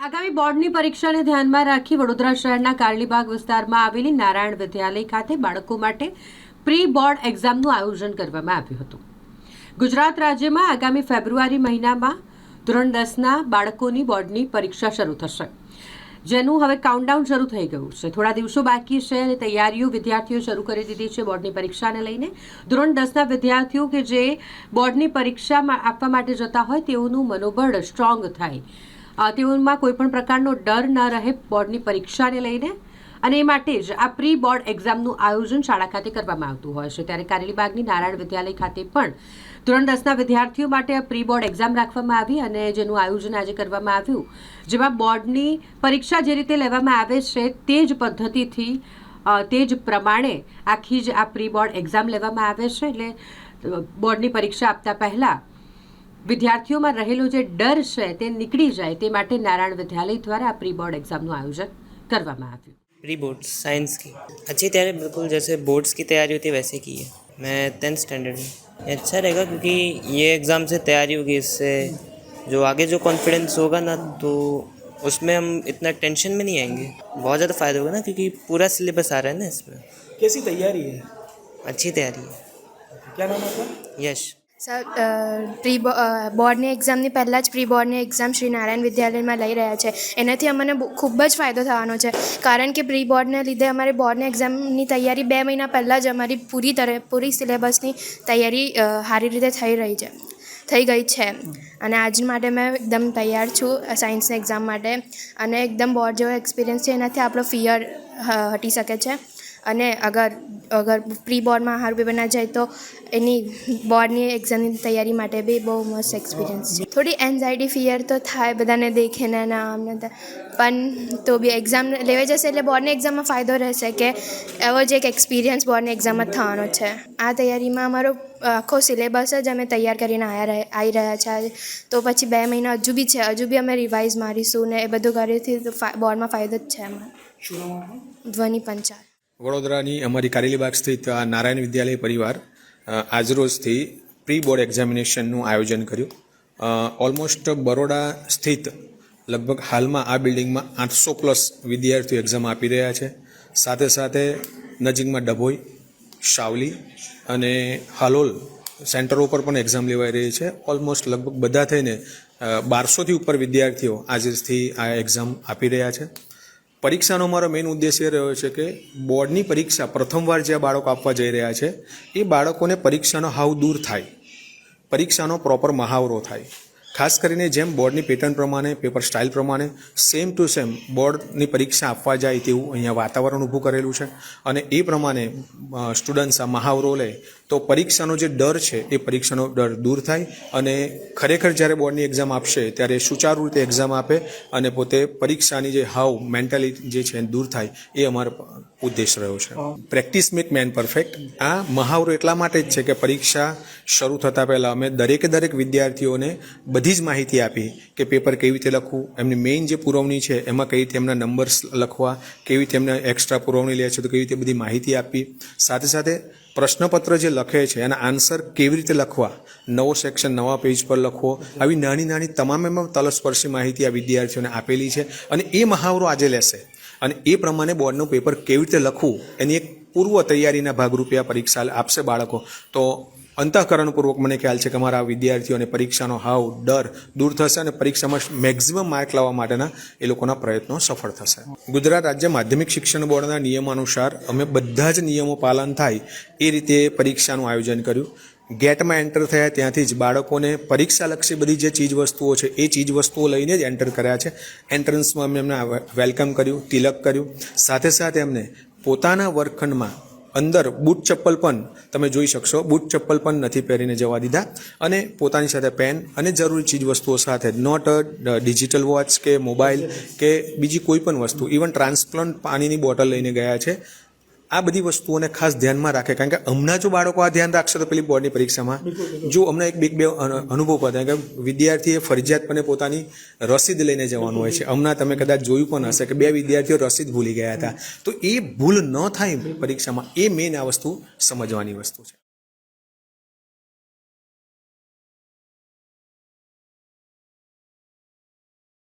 આગામી બોર્ડની પરીક્ષાને ધ્યાનમાં રાખી વડોદરા શહેરના કારલીબાગ વિસ્તારમાં આવેલી નારાયણ વિદ્યાલય ખાતે બાળકો માટે પ્રી બોર્ડ એક્ઝામનું આયોજન કરવામાં આવ્યું હતું। ગુજરાત રાજ્યમાં આગામી ફેબ્રુઆરી મહિનામાં ધોરણ 10ના બાળકોની બોર્ડની પરીક્ષા શરૂ થશે, જેનું હવે કાઉન્ટડાઉન શરૂ થઈ ગયું છે। થોડા દિવસો બાકી છે અને તૈયારીઓ વિદ્યાર્થીઓ શરૂ કરી દીધી છે। બોર્ડની પરીક્ષાને લઈને ધોરણ 10ના વિદ્યાર્થીઓ કે જે બોર્ડની પરીક્ષા આપવા માટે જતા હોય તેઓનું મનોબળ સ્ટ્રોંગ થાય, તેઓમાં કોઈ પણ પ્રકારનો ડર ન રહે બોર્ડની પરીક્ષાને લઈને, અને એ માટે જ આ પ્રી બોર્ડ એક્ઝામનું આયોજન શાળા ખાતે કરવામાં આવતું હોય છે। ત્યારે કારેલીબાગની નારાયણ વિદ્યાલય ખાતે પણ ધોરણ 10ના વિદ્યાર્થીઓ માટે આ પ્રી બોર્ડ એક્ઝામ રાખવામાં આવી અને જેનું આયોજન આજે કરવામાં આવ્યું, જેમાં બોર્ડની પરીક્ષા જે રીતે લેવામાં આવે છે તે જ પદ્ધતિથી તે જ પ્રમાણે આખી જ આ પ્રી બોર્ડ એક્ઝામ લેવામાં આવે છે। એટલે બોર્ડની પરીક્ષા આપતા પહેલાં વિદ્યાર્થીઓમાં રહેલો જે ડર છે તે નીકળી જાય તે માટે નારાયણ વિદ્યાલય દ્વારા આ પ્રી बोर्ड एग्जाम નું आयोजन કરવામાં આવ્યું। प्री बोर्ड साइंस की अच्छी तैयारी बिल्कुल जैसे बोर्ड्स की तैयारी होती है वैसे की है। मैं 10th स्टैंडर्ड में, ये अच्छा रहेगा क्योंकि ये एग्ज़ाम से तैयारी होगी, इससे जो आगे जो कॉन्फिडेंस होगा ना तो उसमें हम इतना टेंशन में नहीं आएंगे, बहुत ज़्यादा फ़ायदा होगा ना क्योंकि पूरा सिलेबस आ रहा है ना इसमें। कैसी तैयारी है? अच्छी तैयारी है। क्या नाम आपका? यश। સર પ્રી બોર્ડની એક્ઝામની પહેલાં જ પ્રી બોર્ડની એક્ઝામ શ્રી નારાયણ વિદ્યાલયમાં લઈ રહ્યા છે। એનાથી અમને ખૂબ જ ફાયદો થવાનો છે, કારણ કે પ્રી બોર્ડને લીધે અમારી બોર્ડની એક્ઝામની તૈયારી 2 મહિના પહેલાં જ અમારી પૂરી સિલેબસની તૈયારી સારી રીતે થઈ ગઈ છે અને આજ માટે મેં એકદમ તૈયાર છું સાયન્સની એક્ઝામ માટે, અને એકદમ બોર્ડ જેવો એક્સપિરિયન્સ છે, એનાથી આપણો ફિયર હટી શકે છે। અને અગર પ્રી બોર્ડમાં સારું પેપર ના જાય તો એની બોર્ડની એક્ઝામની તૈયારી માટે બી બહુ મસ્ત એક્સપિરિયન્સ છે। થોડી એન્ઝાયટી ફિયર તો થાય બધાને દેખીને ના આમને, પણ તો બી એક્ઝામ લેવાઈ જશે એટલે બોર્ડની એક્ઝામમાં ફાયદો રહેશે કે એવો જ એક એક્સપિરિયન્સ બોર્ડની એક્ઝામમાં જ થવાનો છે। આ તૈયારીમાં અમારો આખો સિલેબસ જ અમે તૈયાર કરીને આવી રહ્યા છે, તો પછી 2 મહિના હજુ બી અમે રિવાઇઝ મારીશું ને એ બધું કરીશું તો બોર્ડમાં ફાયદો જ છે અમારે। ધ્વનિ પંચાલ વડોદરાની અમારી કારેલીબાગ સ્થિત નારાયણ વિદ્યાલય પરિવાર આજરોજથી પ્રી બોર્ડ એક્ઝામિનેશનનું આયોજન કર્યું। ઓલમોસ્ટ બરોડા સ્થિત લગભગ હાલમાં આ બિલ્ડિંગમાં 800+ વિદ્યાર્થીઓ એક્ઝામ આપી રહ્યા છે। સાથે સાથે નજીકમાં ડભોઈ, શાવલી અને હાલોલ સેન્ટરો પર પણ એક્ઝામ લેવાઈ રહી છે। ઓલમોસ્ટ લગભગ બધા થઈને 1200થી ઉપર વિદ્યાર્થીઓ આજથી આ એક્ઝામ આપી રહ્યા છે। પરીક્ષાનો મારો મેઇન ઉદ્દેશ્ય રહ્યો છે કે બોર્ડની પરીક્ષા પ્રથમવાર જે બાળકો આપવા જઈ રહ્યા છે એ બાળકોને પરીક્ષાનો હાવ દૂર થાય, પરીક્ષાનો પ્રોપર મહાવરો થાય। ખાસ કરીને જેમ બોર્ડની પેટર્ન પ્રમાણે, પેપર સ્ટાઇલ પ્રમાણે સેમ ટુ સેમ બોર્ડની પરીક્ષા આપવા જાય તેવું અહીંયા વાતાવરણ ઊભું કરેલું છે, અને એ પ્રમાણે સ્ટુડન્ટ્સ આ મહાવરો લે તો પરીક્ષાનો જે ડર છે એ પરીક્ષાનો ડર દૂર થાય અને ખરેખર જ્યારે બોર્ડની એક્ઝામ આપશે ત્યારે સુચારુ રીતે એક્ઝામ આપે અને પોતે પરીક્ષાની જે હાવ મેન્ટાલિટી જે છે દૂર થાય એ અમારો ઉદ્દેશ રહ્યો છે। પ્રેક્ટિસ મેક મેન પરફેક્ટ, આ મહાવરો એટલા માટે જ છે કે પરીક્ષા શરૂ થતાં પહેલાં અમે દરેક વિદ્યાર્થીઓને બધી જ માહિતી આપી કે પેપર કેવી રીતે લખવું, એમની મેઇન જે પુરવણી છે એમાં કઈ રીતે એમના નંબર્સ લખવા, કેવી રીતે એમને એક્સ્ટ્રા પુરવણી લે છે તો કેવી રીતે બધી માહિતી આપી। સાથે સાથે પ્રશ્નપત્ર જે લખે છે એના આન્સર કેવી રીતે લખવા, નવો સેક્શન નવા પેજ પર લખવો, આવી નાની તમામ એમાં તલસ્પર્શી માહિતી આ વિદ્યાર્થીઓને આપેલી છે। અને એ મહાવરો આજે લેશે અને એ પ્રમાણે બોર્ડનું પેપર કેવી રીતે લખવું એની એક પૂર્વ તૈયારીના ભાગરૂપે આ પરીક્ષા આપશે બાળકો, તો અંતઃકરણપૂર્વક મને ખ્યાલ છે કે અમારા વિદ્યાર્થીઓને પરીક્ષાનો હાવ ડર દૂર થશે અને પરીક્ષામાં મેક્સિમમ માર્ક લાવવા માટેના એ લોકોના પ્રયત્નો સફળ થશે। ગુજરાત રાજ્ય માધ્યમિક શિક્ષણ બોર્ડના નિયમાનુસાર અમે બધા જ નિયમો પાલન થાય એ રીતે પરીક્ષાનું આયોજન કર્યું। ગેટમાં એન્ટર થયા ત્યાંથી જ બાળકોને પરીક્ષાલક્ષી બધી જે ચીજ વસ્તુઓ છે એ ચીજ વસ્તુઓ લઈને જ એન્ટર કર્યા છે। એન્ટ્રન્સમાં અમે એમને વેલકમ કર્યું, તિલક કર્યું, સાથે સાથે એમને પોતાના વર્ગખંડમાં અંદર બૂટ ચપ્પલ પણ તમે જોઈ શકશો, બૂટ ચપ્પલ પણ નથી પહેરીને જવા દીધા અને પોતાની સાથે પેન અને જરૂરી ચીજ વસ્તુઓ સાથે, નોટ ડિજિટલ વોચ કે મોબાઈલ કે બીજી કોઈ પણ વસ્તુ, ઇવન ટ્રાન્સપ્લન્ટ પાણીની બોટલ લઈને ગયા છે। આ બધી વસ્તુઓને ખાસ ધ્યાનમાં રાખે, કારણ કે હમણાં જો બાળકો આ ધ્યાન રાખશે તો પેલી બોર્ડની પરીક્ષામાં જો હમણાં એક બે અનુભવ પડે કે વિદ્યાર્થીએ ફરજિયાતપણે પોતાની રસીદ લઈને જવાનું હોય છે। હમણાં તમે કદાચ જોયું પણ હશે કે 2 વિદ્યાર્થીઓ રસીદ ભૂલી ગયા હતા, તો એ ભૂલ ન થાય પરીક્ષામાં, એ મેઇન આ વસ્તુ સમજવાની વસ્તુ છે।